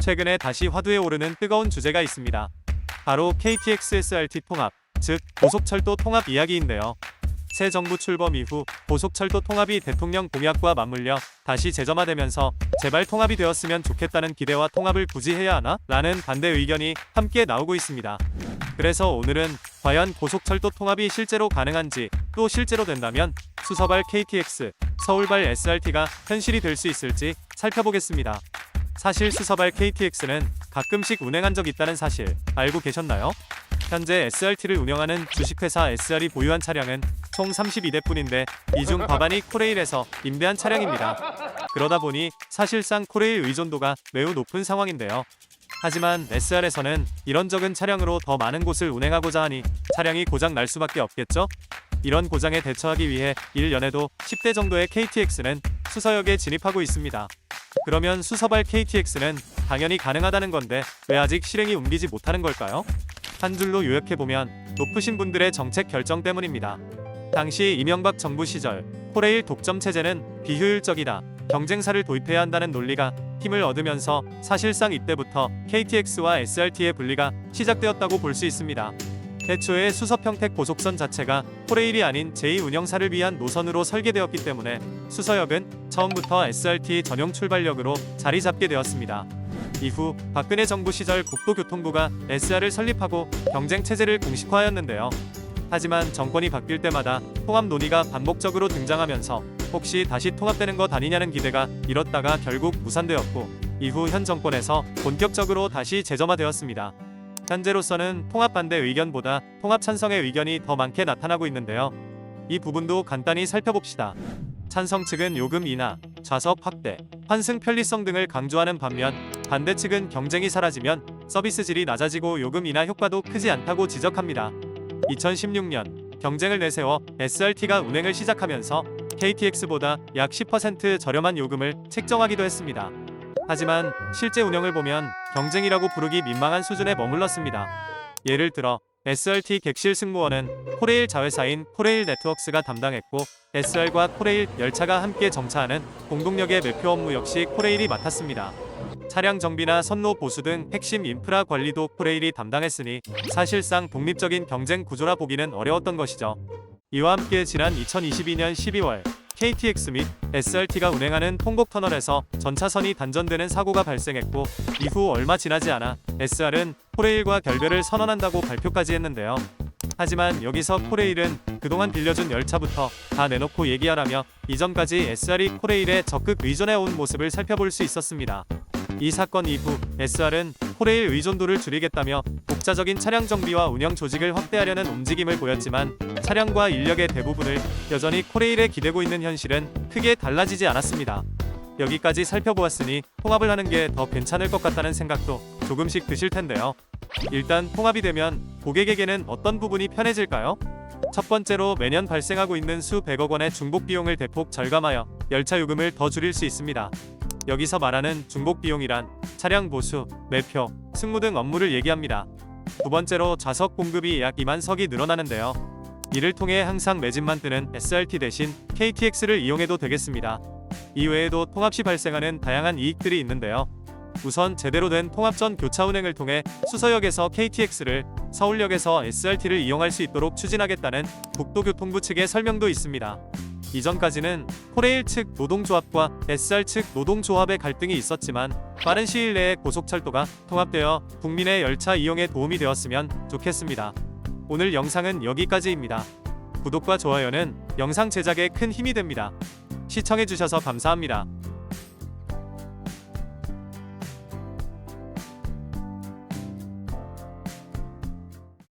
최근에 다시 화두에 오르는 뜨거운 주제가 있습니다. 바로 KTX SRT 통합, 즉 고속철도 통합 이야기인데요. 새 정부 출범 이후 고속철도 통합이 대통령 공약과 맞물려 다시 재점화되면서 제발 통합이 되었으면 좋겠다는 기대와 통합을 굳이 해야 하나? 라는 반대 의견이 함께 나오고 있습니다. 그래서 오늘은 과연 고속철도 통합이 실제로 가능한지, 또 실제로 된다면 수서발 KTX, 서울발 SRT가 현실이 될 수 있을지 살펴보겠습니다. 사실 수서발 KTX는 가끔씩 운행한 적 있다는 사실 알고 계셨나요? 현재 SRT를 운영하는 주식회사 SR이 보유한 차량은 총 32대뿐인데 이 중 과반이 코레일에서 임대한 차량입니다. 그러다 보니 사실상 코레일 의존도가 매우 높은 상황인데요. 하지만 SR에서는 이런 적은 차량으로 더 많은 곳을 운행하고자 하니 차량이 고장 날 수밖에 없겠죠? 이런 고장에 대처하기 위해 1년에도 10대 정도의 KTX는 수서역에 진입하고 있습니다. 그러면 수서발 KTX는 당연히 가능하다는 건데 왜 아직 실행이 옮기지 못하는 걸까요? 한 줄로 요약해보면 높으신 분들의 정책 결정 때문입니다. 당시 이명박 정부 시절 코레일 독점 체제는 비효율적이다, 경쟁사를 도입해야 한다는 논리가 힘을 얻으면서 사실상 이때부터 KTX와 SRT의 분리가 시작되었다고 볼 수 있습니다. 애초에 수서평택 고속선 자체가 코레일이 아닌 제2운영사를 위한 노선으로 설계되었기 때문에 수서역은 처음부터 SRT 전용 출발역으로 자리 잡게 되었습니다. 이후 박근혜 정부 시절 국토교통부가 SR을 설립하고 경쟁 체제를 공식화하였는데요. 하지만 정권이 바뀔 때마다 통합 논의가 반복적으로 등장하면서 혹시 다시 통합되는 것 아니냐는 기대가 일었다가 결국 무산되었고, 이후 현 정권에서 본격적으로 다시 재점화되었습니다. 현재로서는 통합 반대 의견보다 통합 찬성의 의견이 더 많게 나타나고 있는데요. 이 부분도 간단히 살펴봅시다. 찬성 측은 요금 인하, 좌석 확대, 환승 편리성 등을 강조하는 반면 반대 측은 경쟁이 사라지면 서비스 질이 낮아지고 요금 인하 효과도 크지 않다고 지적합니다. 2016년 경쟁을 내세워 SRT가 운행을 시작하면서 KTX보다 약 10% 저렴한 요금을 책정하기도 했습니다. 하지만 실제 운영을 보면 경쟁이라고 부르기 민망한 수준에 머물렀습니다. 예를 들어 SRT 객실 승무원은 코레일 자회사인 코레일 네트워크스가 담당했고, SR과 코레일 열차가 함께 정차하는 공동역의 매표 업무 역시 코레일이 맡았습니다. 차량 정비나 선로 보수 등 핵심 인프라 관리도 코레일이 담당했으니 사실상 독립적인 경쟁 구조라 보기는 어려웠던 것이죠. 이와 함께 지난 2022년 12월 KTX 및 SRT가 운행하는 통곡터널에서 전차선이 단전되는 사고가 발생했고, 이후 얼마 지나지 않아 SR은 코레일과 결별을 선언한다고 발표까지 했는데요. 하지만 여기서 코레일은 그동안 빌려준 열차부터 다 내놓고 얘기하라며 이전까지 SR이 코레일에 적극 의존해온 모습을 살펴볼 수 있었습니다. 이 사건 이후 SR은 코레일 의존도를 줄이겠다며 독자적인 차량 정비와 운영 조직을 확대하려는 움직임을 보였지만 차량과 인력의 대부분을 여전히 코레일에 기대고 있는 현실은 크게 달라지지 않았습니다. 여기까지 살펴보았으니 통합을 하는 게 더 괜찮을 것 같다는 생각도 조금씩 드실 텐데요. 일단 통합이 되면 고객에게는 어떤 부분이 편해질까요? 첫 번째로 매년 발생하고 있는 수백억 원의 중복 비용을 대폭 절감하여 열차 요금을 더 줄일 수 있습니다. 여기서 말하는 중복 비용이란 차량 보수, 매표, 승무 등 업무를 얘기합니다. 두 번째로 좌석 공급이 약 2만 석이 늘어나는데요. 이를 통해 항상 매진만 뜨는 SRT 대신 KTX를 이용해도 되겠습니다. 이외에도 통합 시 발생하는 다양한 이익들이 있는데요. 우선 제대로 된 통합 전 교차 운행을 통해 수서역에서 KTX를, 서울역에서 SRT를 이용할 수 있도록 추진하겠다는 국토교통부 측의 설명도 있습니다. 이전까지는 코레일 측 노동조합과 SR 측 노동조합의 갈등이 있었지만 빠른 시일 내에 고속철도가 통합되어 국민의 열차 이용에 도움이 되었으면 좋겠습니다. 오늘 영상은 여기까지입니다. 구독과 좋아요는 영상 제작에 큰 힘이 됩니다. 시청해주셔서 감사합니다.